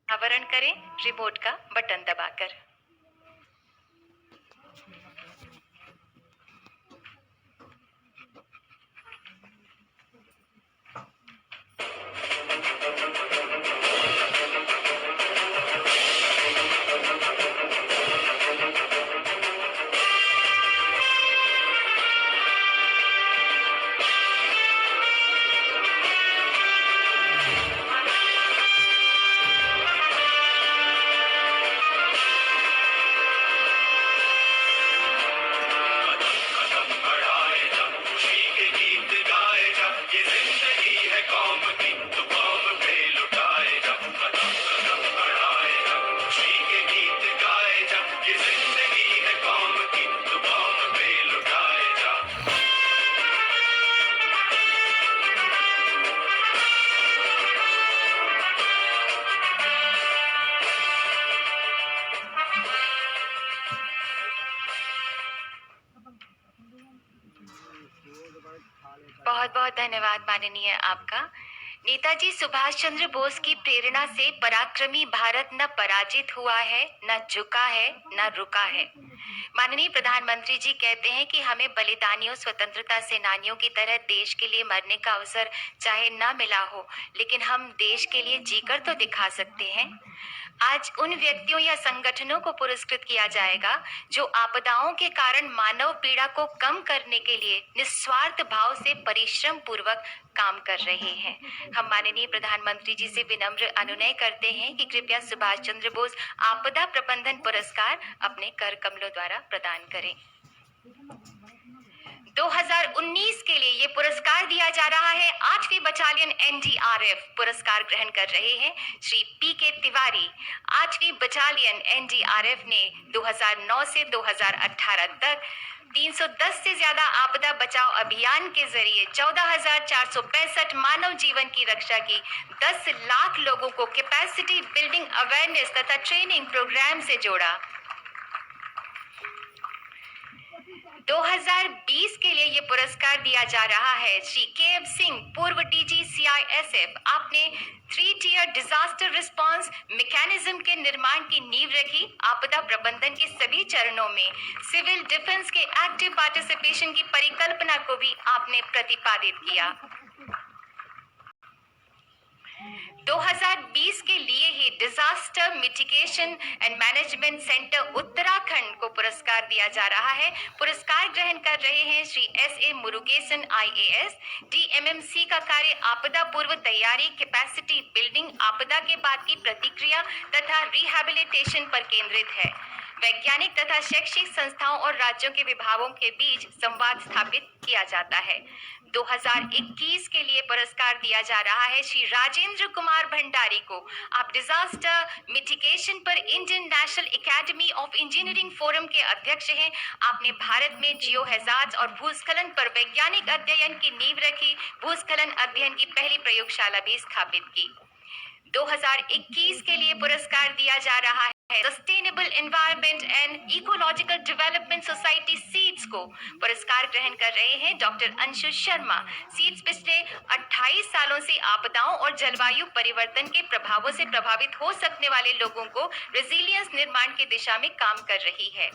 आवरण करें रिमोट का बटन दबाकर। बहुत बहुत धन्यवाद माननीय आपका। नेताजी सुभाष चंद्र बोस की प्रेरणा से पराक्रमी भारत न पराजित हुआ है, न झुका है, न रुका है। माननीय प्रधानमंत्री जी कहते हैं कि हमें बलिदानियों, स्वतंत्रता सेनानियों की तरह देश के लिए मरने का अवसर चाहे न मिला हो, लेकिन हम देश के लिए जीकर तो दिखा सकते हैं। आज उन व्यक्तियों या संगठनों को पुरस्कृत किया जाएगा जो आपदाओं के कारण मानव पीड़ा को कम करने के लिए निस्वार्थ भाव से परिश्रम पूर्वक काम कर रहे हैं। हम माननीय प्रधानमंत्री जी से विनम्र अनुनय करते हैं कि कृपया सुभाष चंद्र बोस आपदा प्रबंधन पुरस्कार अपने कर कमलों द्वारा प्रदान करें। 2019 के लिए ये पुरस्कार दिया जा रहा है 8वीं बटालियन एनडीआरएफ। पुरस्कार ग्रहण कर रहे हैं श्री पीके तिवारी। 8वीं बटालियन एनडीआरएफ ने 2009 से 2018 तक 310 से ज्यादा आपदा बचाव अभियान के जरिए 14,465 मानव जीवन की रक्षा की। 10 लाख लोगों को कैपेसिटी बिल्डिंग, अवेयरनेस तथा ट्रेनिंग प्रोग्राम से जोड़ा। 2020 के लिए ये पुरस्कार दिया जा रहा है श्री के.एफ. सिंह, पूर्व डीजी सीआईएसएफ। आपने 3 टियर डिजास्टर रिस्पांस मैकेनिज्म के निर्माण की नींव रखी। आपदा प्रबंधन के सभी चरणों में सिविल डिफेंस के एक्टिव पार्टिसिपेशन की परिकल्पना को भी आपने प्रतिपादित किया। 2020 के लिए ही disaster mitigation and management centre Uttarakhand को पुरस्कार दिया जा रहा है। पुरस्कार ग्रहण कर रहे हैं श्री एस.ए. मुरुगेसन आईएएस। डीएमएमसी का कार्य आपदा पूर्व तैयारी, कैपेसिटी बिल्डिंग, आपदा के बाद की प्रतिक्रिया तथा रिहैबिलिटेशन पर केंद्रित है। वैज्ञानिक तथा शैक्षिक संस्थाओं और राज्यों के विभागों के बीच संवाद स्थापित किया जाता है। 2021 के लिए पुरस्कार दिया जा रहा है श्री राजेंद्र कुमार भंडारी को। आप डिजास्टर मिटिगेशन पर Indian national academy of engineering forum के अध्यक्ष हैं। आपने भारत में जियो हैजार्ड्स और भूस्खलन पर वैज्ञानिक अध्ययन की नींव रखी। भूस्खलन अध्ययन की पहली प्रयोगशाला भी स्थापित की। 2021 के लिए पुरस्कार दिया जा रहा है sustainable environment and ecological development society seeds को। पुरस्कार ग्रहण कर रहे हैं डॉक्टर अंशु शर्मा। सीड्स पिछले 28 सालों से आपदाओं और जलवायु परिवर्तन के प्रभावों से प्रभावित हो सकने वाले लोगों को रेजिलियंस निर्माण की दिशा में काम कर रही है।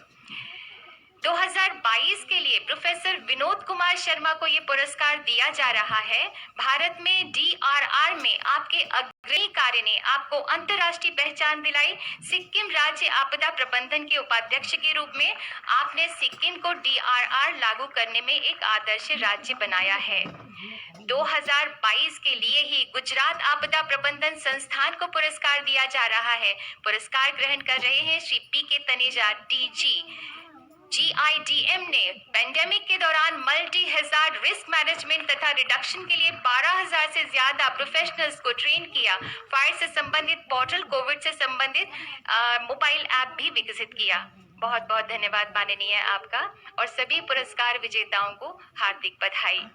2022 के लिए प्रोफेसर विनोद कुमार शर्मा को ये पुरस्कार दिया जा रहा है। भारत में डीआरआर में आपके अग्रणी कार्य ने आपको अंतर्राष्ट्रीय पहचान दिलाई। सिक्किम राज्य आपदा प्रबंधन के उपाध्यक्ष के रूप में आपने सिक्किम को डीआरआर लागू करने में एक आदर्श राज्य बनाया है। 2022 के लिए ही गुजरात आपदा प्रबंधन संस्थान को पुरस्कार दिया जा रहा है। पुरस्कार ग्रहण कर रहे हैं श्री पीके तनेजा डीजी। GIDM ने पेंडेमिक के दौरान मल्टी हैजार्ड रिस्क मैनेजमेंट तथा रिडक्शन के लिए 12,000 से ज्यादा प्रोफेशनल्स को ट्रेन किया। फायर से संबंधित पोर्टल, कोविड से संबंधित मोबाइल ऐप भी विकसित किया। बहुत बहुत धन्यवाद माननीय आपका और सभी पुरस्कार विजेताओं को हार्दिक बधाई।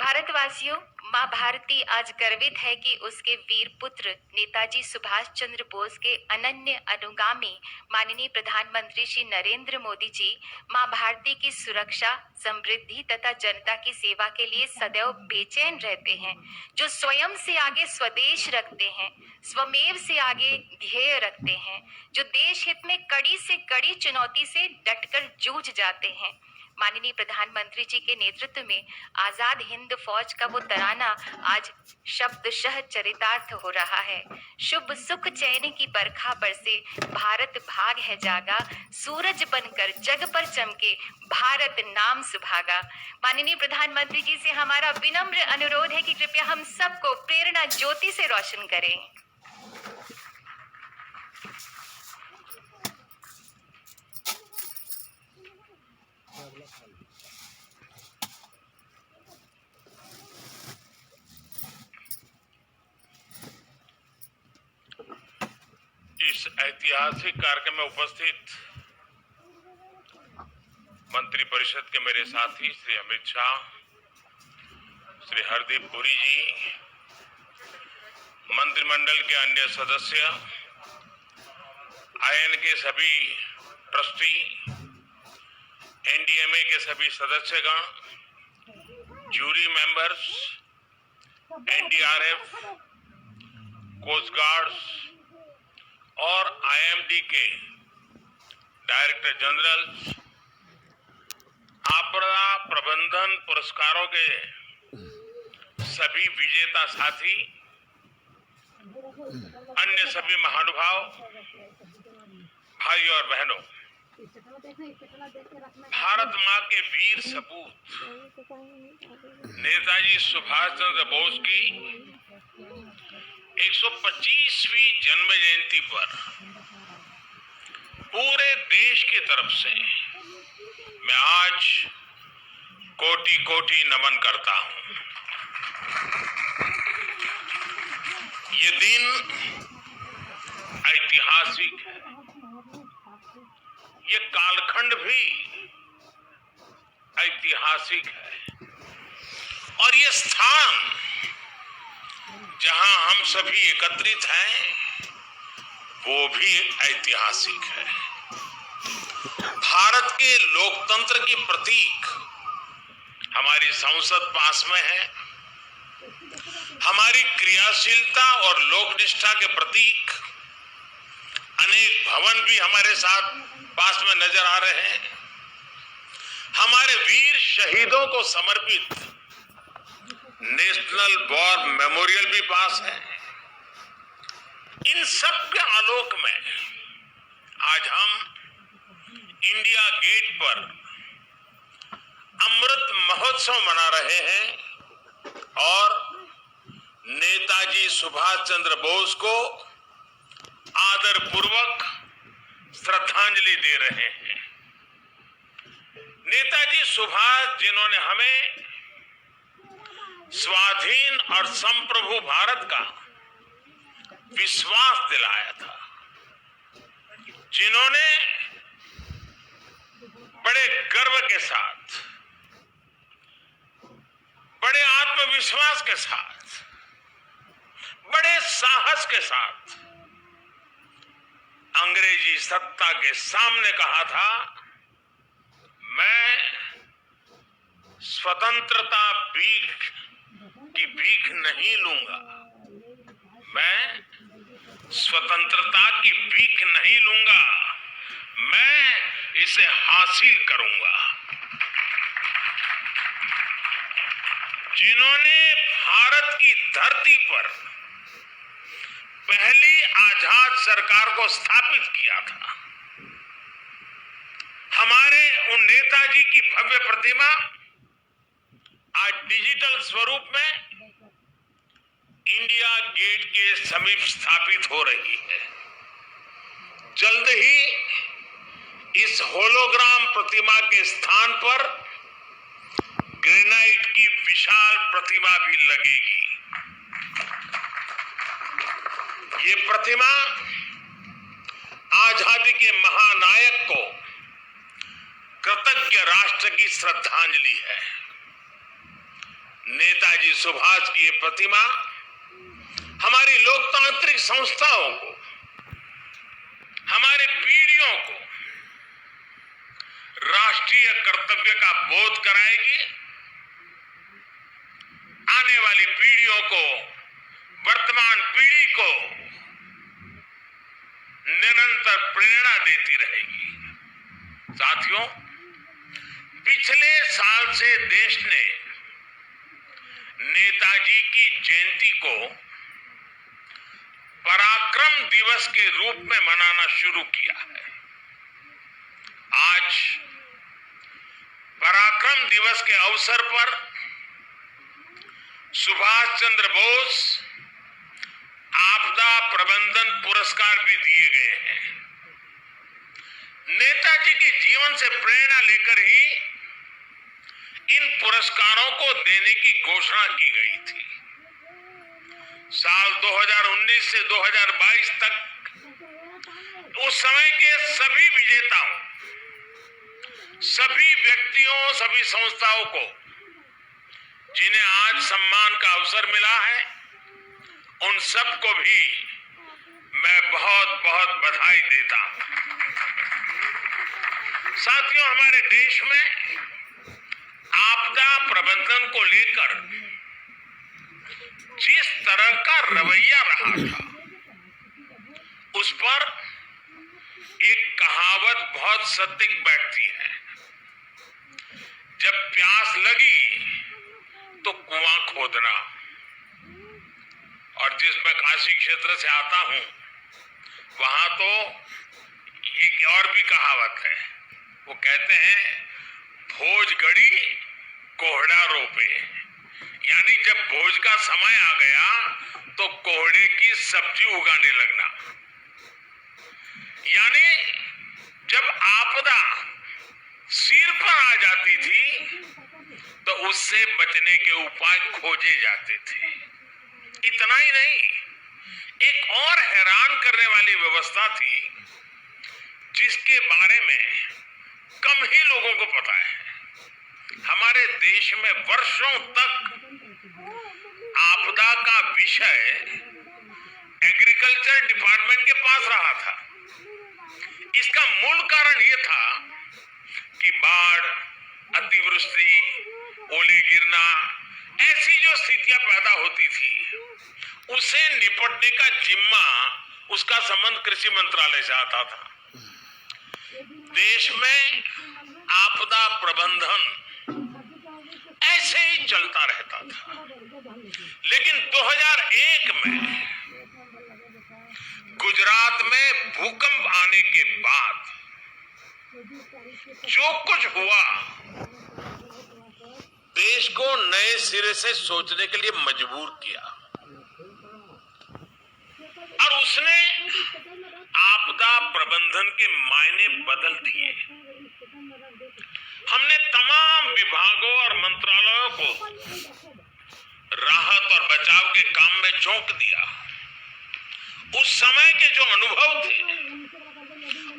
भारतवासियों, माँ भारती आज गर्वित है कि उसके वीर पुत्र नेताजी सुभाष चंद्र बोस के अनन्य अनुगामी माननीय प्रधानमंत्री श्री नरेंद्र मोदी जी माँ भारती की सुरक्षा, समृद्धि तथा जनता की सेवा के लिए सदैव बेचैन रहते हैं, जो स्वयं से आगे स्वदेश रखते हैं, स्वमेव से आगे ध्येय रखते हैं, जो देश हित में कड़ी से कड़ी चुनौती से डटकर जूझ जाते हैं। माननीय प्रधानमंत्री जी के नेतृत्व में आजाद हिंद फौज का वो तराना आज शब्दशः चरितार्थ हो रहा है। शुभ सुख चैन की बरखा बरसे, भारत भाग है जागा, सूरज बनकर जग पर चमके, भारत नाम सुभागा। माननीय प्रधानमंत्री जी से हमारा विनम्र अनुरोध है कि कृपया हम सबको प्रेरणा ज्योति से रोशन करें। इस ऐतिहासिक कार्यक्रम में उपस्थित मंत्री परिषद के मेरे साथी श्री अमित शाह, श्री हरदीप पुरी जी, मंत्रिमंडल के अन्य सदस्य, आईएन के सभी ट्रस्टी, एनडीएमए के सभी सदस्यगण, jury members, NDRF, coast guards और आईएमडी के डायरेक्टर जनरल, आपदा प्रबंधन पुरस्कारों के सभी विजेता साथी, अन्य सभी महानुभाव, भाई और बहनों, भारत मां के वीर सपूत नेताजी सुभाष चंद्र बोस की 125वीं जन्म जयंती पर पूरे देश की तरफ से मैं आज कोटि कोटि नमन करता हूं। ये दिन ऐतिहासिक है, ये कालखंड भी ऐतिहासिक है और ये स्थान जहां हम सभी एकत्रित हैं वो भी ऐतिहासिक है। भारत के लोकतंत्र की प्रतीक हमारी संसद पास में है, हमारी क्रियाशीलता और लोकनिष्ठा के प्रतीक अनेक भवन भी हमारे साथ पास में नजर आ रहे हैं, हमारे वीर शहीदों को समर्पित नेशनल वॉर मेमोरियल भी पास है। इन सब के आलोक में आज हम इंडिया गेट पर अमृत महोत्सव मना रहे हैं और नेताजी सुभाष चंद्र बोस को आदर पूर्वक श्रद्धांजलि दे रहे हैं। नेताजी सुभाष जिन्होंने हमें स्वाधीन और संप्रभु भारत का विश्वास दिलाया था, जिन्होंने बड़े गर्व के साथ, बड़े आत्मविश्वास के साथ, बड़े साहस के साथ अंग्रेजी सत्ता के सामने कहा था, मैं स्वतंत्रता की भीख नहीं लूंगा, मैं स्वतंत्रता की भीख नहीं लूंगा, मैं इसे हासिल करूंगा। जिन्होंने भारत की धरती पर पहली आजाद सरकार को स्थापित किया था, हमारे उन नेताजी की भव्य प्रतिमा आज डिजिटल स्वरूप में इंडिया गेट के समीप स्थापित हो रही है। जल्द ही इस होलोग्राम प्रतिमा के स्थान पर ग्रेनाइट की विशाल प्रतिमा भी लगेगी। ये प्रतिमा आजादी के महानायक को कृतज्ञ राष्ट्र की श्रद्धांजलि है। नेताजी सुभाष की ये प्रतिमा हमारी लोकतांत्रिक संस्थाओं को, हमारे पीढ़ियों को राष्ट्रीय कर्तव्य का बोध कराएगी, आने वाली पीढ़ियों को, वर्तमान पीढ़ी को निरंतर प्रेरणा देती रहेगी। साथियों, पिछले साल से देश ने नेताजी की जयंती को पराक्रम दिवस के रूप में मनाना शुरू किया है। आज पराक्रम दिवस के अवसर पर सुभाष चंद्र बोस आपदा प्रबंधन पुरस्कार भी दिए गए हैं। नेताजी के जीवन से प्रेरणा लेकर ही इन पुरस्कारों को देने की घोषणा की गई थी। साल 2019 से 2022 तक उस समय के सभी विजेताओं, सभी व्यक्तियों, सभी संस्थाओं को जिन्हें आज सम्मान का अवसर मिला है, उन सबको भी मैं बहुत बहुत बधाई देता हूं। साथियों, हमारे देश में आपदा प्रबंधन को लेकर जिस तरह का रवैया रहा था, उस पर एक कहावत बहुत सटीक बैठती है, जब प्यास लगी तो कुआं खोदना। और जिस मैं काशी क्षेत्र से आता हूं, वहां तो एक और भी कहावत है। वो कहते हैं, भोज गड़ी कोहड़ा रोपे, यानी जब भोज का समय आ गया तो कोहड़े की सब्जी उगाने लगना। यानी जब आपदा सिर पर आ जाती थी तो उससे बचने के उपाय खोजे जाते थे। इतना ही नहीं, एक और हैरान करने वाली व्यवस्था थी जिसके बारे में कम ही लोगों को पता है। हमारे देश में वर्षों तक आपदा का विषय एग्रीकल्चर डिपार्टमेंट के पास रहा था। इसका मूल कारण यह था कि बाढ़, अतिवृष्टि, ओले गिरना, ऐसी जो स्थितियां पैदा होती थी, उसे निपटने का जिम्मा, उसका संबंध कृषि मंत्रालय से आता था। देश में आपदा प्रबंधन ऐसे ही चलता रहता था। लेकिन 2001 में गुजरात में भूकंप आने के बाद जो कुछ हुआ, देश को नए सिरे से सोचने के लिए मजबूर किया और उसने आपदा प्रबंधन के मायने बदल दिए। हमने तमाम विभागों और मंत्रालयों को राहत और बचाव के काम में झोंक दिया। उस समय के जो अनुभव थे,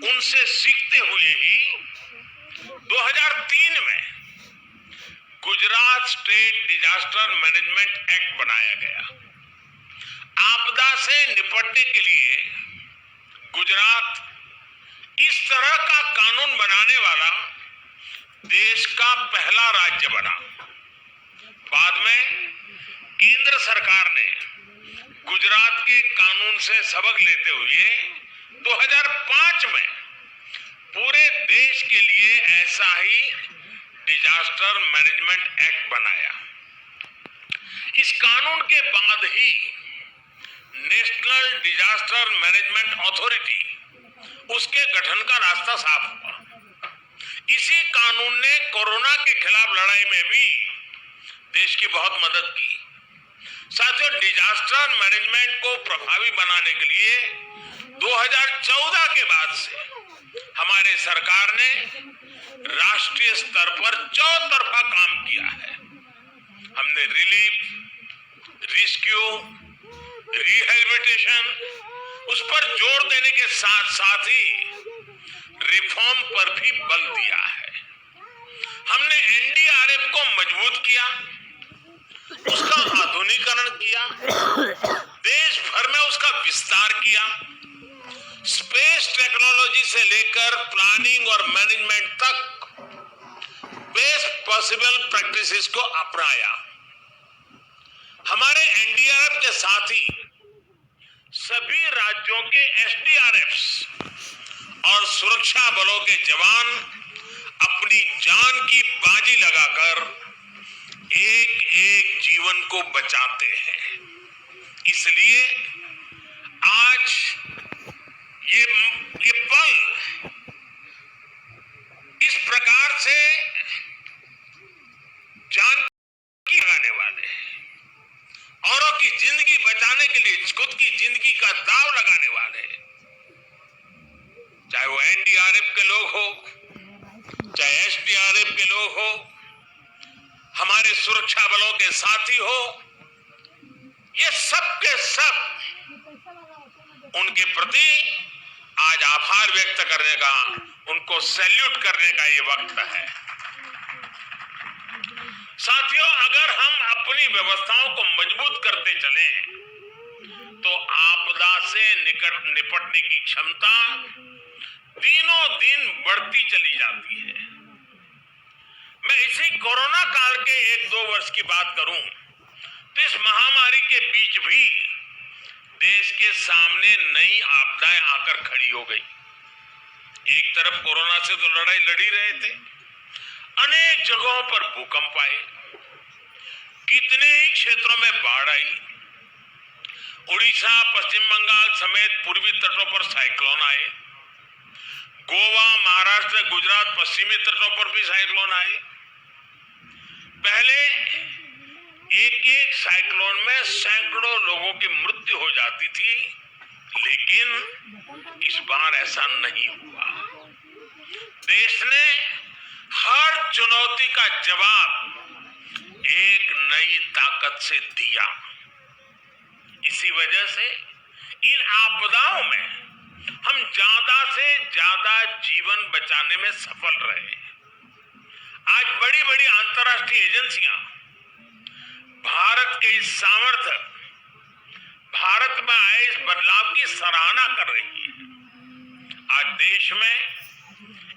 उनसे सीखते हुए ही 2003 में Gujarat state disaster management act बनाया गया। आपदा से निपटने के लिए गुजरात इस तरह का कानून बनाने वाला देश का पहला राज्य बना। बाद में केंद्र सरकार ने गुजरात के कानून से सबक लेते हुए 2005 में पूरे देश के लिए ऐसा ही डिजास्टर मैनेजमेंट एक्ट बनाया। इस कानून के बाद ही नेशनल डिजास्टर मैनेजमेंट अथॉरिटी, उसके गठन का रास्ता साफ हुआ। इसी कानून ने कोरोना के खिलाफ लड़ाई में भी देश की बहुत मदद की। साथियों, डिजास्टर मैनेजमेंट को प्रभावी बनाने के लिए 2014 के बाद से हमारे सरकार ने राष्ट्रीय स्तर पर चौतरफा काम किया है। हमने रिलीफ, रेस्क्यू, रिहेबिलिटेशन, उस पर जोर देने के साथ साथ ही रिफॉर्म पर भी बल दिया है। हमने एनडीआरएफ को मजबूत किया, उसका आधुनिकीकरण किया, देश भर में उसका विस्तार किया, स्पेस टेक्नोलॉजी से लेकर प्लानिंग और मैनेजमेंट तक बेस्ट पॉसिबल प्रैक्टिसेस को अपनाया। हमारे एनडीआरएफ के साथ ही सभी राज्यों के एसडीआरएफ्स और सुरक्षा बलों के जवान अपनी जान की बाजी लगाकर एक एक जीवन को बचाते हैं। इसलिए आज ये पल इस प्रकार से जान की लगाने वाले हैं, औरों की जिंदगी बचाने के लिए खुद की जिंदगी का दांव लगाने वाले हैं। चाहे वो एनडीआरएफ के लोग हो, चाहे एसडीआरएफ के लोग हो, हमारे सुरक्षा बलों के साथी हो, ये सब के सब उनके प्रति आज आभार व्यक्त करने का, उनको सैल्यूट करने का ये वक्त है। साथियों, अगर हम अपनी व्यवस्थाओं को मजबूत करते चलें तो आपदा से निपटने की क्षमता दिनों दिन बढ़ती चली जाती है। मैं इसी कोरोना काल के 1-2 वर्ष की बात करूं तो इस महामारी के बीच भी देश के सामने नई आपदाएं आकर खड़ी हो गई। एक तरफ कोरोना से तो लड़ाई लड़ी रहे थे, अनेक जगहों पर भूकंप आए, कितने ही क्षेत्रों में बाढ़ आई, उड़ीसा, पश्चिम बंगाल समेत पूर्वी तटों पर साइक्लोन आए, गोवा, महाराष्ट्र, गुजरात, पश्चिमी तटों पर भी साइक्लोन आए। पहले एक एक साइक्लोन में सैकड़ों लोगों की मृत्यु हो जाती थी, लेकिन इस बार ऐसा नहीं हुआ। देश ने हर चुनौती का जवाब एक नई ताकत से दिया। इसी वजह से इन आपदाओं में हम ज्यादा से ज्यादा जीवन बचाने में सफल रहे। आज बड़ी बड़ी अंतर्राष्ट्रीय एजेंसियां भारत के इस सामर्थ्य, भारत में आए इस बदलाव की सराहना कर रही है। आज देश में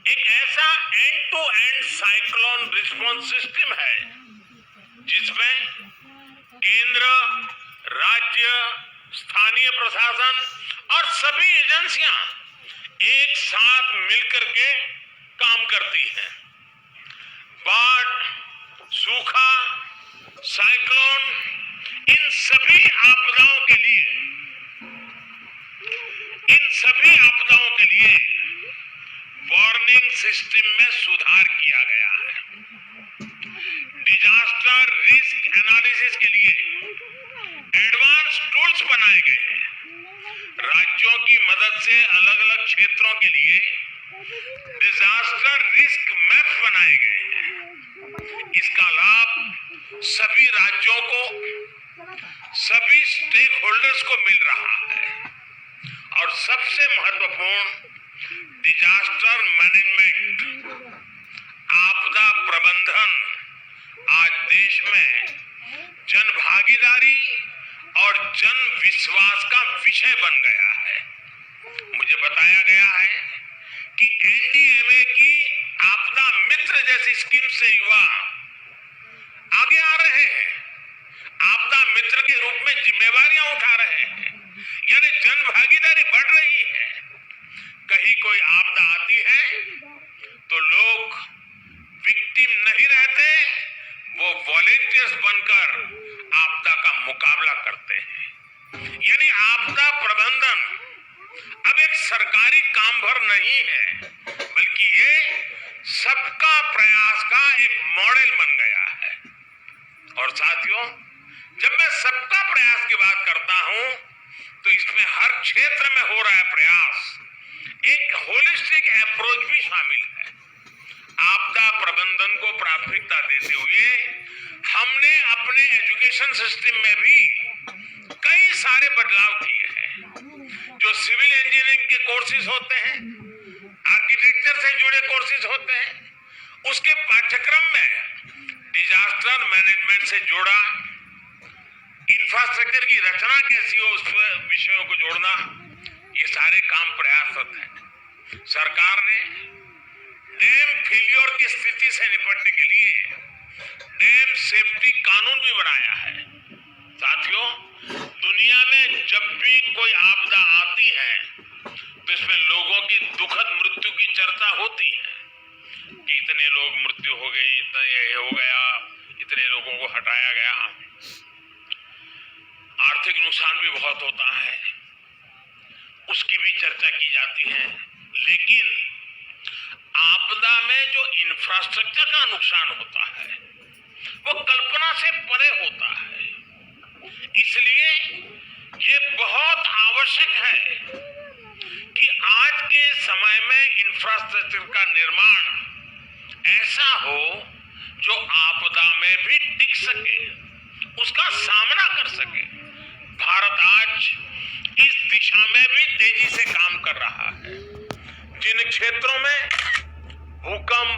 एक ऐसा end to end cyclone response system है जिसमें केंद्र, राज्य, स्थानीय प्रशासन और सभी एजेंसियां एक साथ मिलकर के काम करती हैं। बाढ़, सूखा, साइक्लोन, इन सभी आपदाओं के लिए वार्निंग सिस्टम में सुधार किया गया है। डिजास्टर रिस्क एनालिसिस के लिए एडवांस टूल्स बनाए गए हैं। राज्यों की मदद से अलग अलग क्षेत्रों के लिए डिजास्टर रिस्क मैप बनाए गए हैं। इसका लाभ सभी राज्यों को, सभी स्टेक होल्डर्स को मिल रहा है। और सबसे महत्वपूर्ण, डिजास्टर मैनेजमेंट, आपदा प्रबंधन आज देश में जन भागीदारी और जन विश्वास का विषय बन गया है। मुझे बताया गया है कि एनडीएमए की आपदा मित्र जैसी स्कीम से युवा आगे आ रहे हैं, आपदा मित्र के रूप में जिम्मेवारियां उठा रहे हैं, यानी जन भागीदारी बढ़ रही है। कहीं कोई आपदा आती है तो लोग विक्टिम नहीं रहते, वो वॉलेंटियर्स बनकर आपदा का मुकाबला करते हैं। यानी आपदा प्रबंधन अब एक सरकारी काम भर नहीं है, बल्कि ये सबका प्रयास का एक मॉडल बन गया है। और साथियों, जब मैं सबका प्रयास की बात करता हूं तो इसमें हर क्षेत्र में हो रहा है प्रयास, एक होलिस्टिक अप्रोच भी शामिल है। आपदा प्रबंधन को प्राथमिकता देते हुए हमने अपने एजुकेशन सिस्टम में भी कई सारे बदलाव किए हैं। जो सिविल इंजीनियरिंग के कोर्सेज होते हैं, आर्किटेक्चर से जुड़े कोर्सेज होते हैं, उसके पाठ्यक्रम में डिजास्टर मैनेजमेंट से जुड़ा इंफ्रास्ट्रक्चर की रचना कैसी हो, उस विषयों को जोड़ना, ये सारे काम प्रयासरत हैं। सरकार ने डैम फेलियर की स्थिति से निपटने के लिए डैम सेफ्टी कानून भी बनाया है। साथियों, दुनिया में जब भी कोई आपदा आती है तो इसमें लोगों की दुखद मृत्यु की चर्चा होती है कि इतने लोग मृत्यु हो गई, इतना ये हो गया, इतने लोगों को हटाया गया। आर्थिक नुकसान भी बहुत होता है, उसकी भी चर्चा की जाती है। लेकिन आपदा में जो इंफ्रास्ट्रक्चर का नुकसान होता है वो कल्पना से परे होता है। इसलिए ये बहुत आवश्यक है कि आज के समय में इंफ्रास्ट्रक्चर का निर्माण ऐसा हो जो आपदा में भी टिक सके, उसका सामना कर सके। भारत आज इस दिशा में भी तेजी से काम कर रहा है। जिन क्षेत्रों में भूकंप,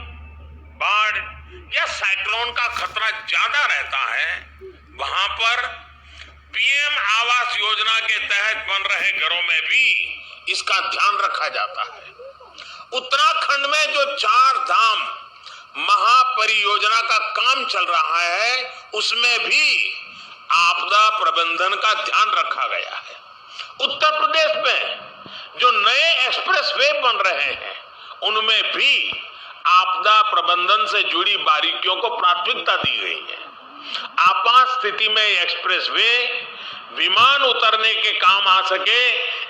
बाढ़ या साइक्लोन का खतरा ज्यादा रहता है, वहां पर पीएम आवास योजना के तहत बन रहे घरों में भी इसका ध्यान रखा जाता है। उत्तराखंड में जो 4 धाम महापरियोजना का काम चल रहा है, उसमें भी आपदा प्रबंधन का ध्यान रखा गया है। उत्तर प्रदेश में जो नए एक्सप्रेसवे बन रहे हैं, उनमें भी आपदा प्रबंधन से जुड़ी बारीकियों को प्राथमिकता दी गई है। आपात स्थिति में एक्सप्रेसवे विमान उतरने के काम आ सके,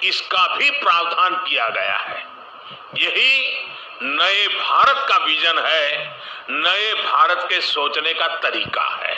इसका भी प्रावधान किया गया है। यही नए भारत का विजन है, नए भारत के सोचने का तरीका है।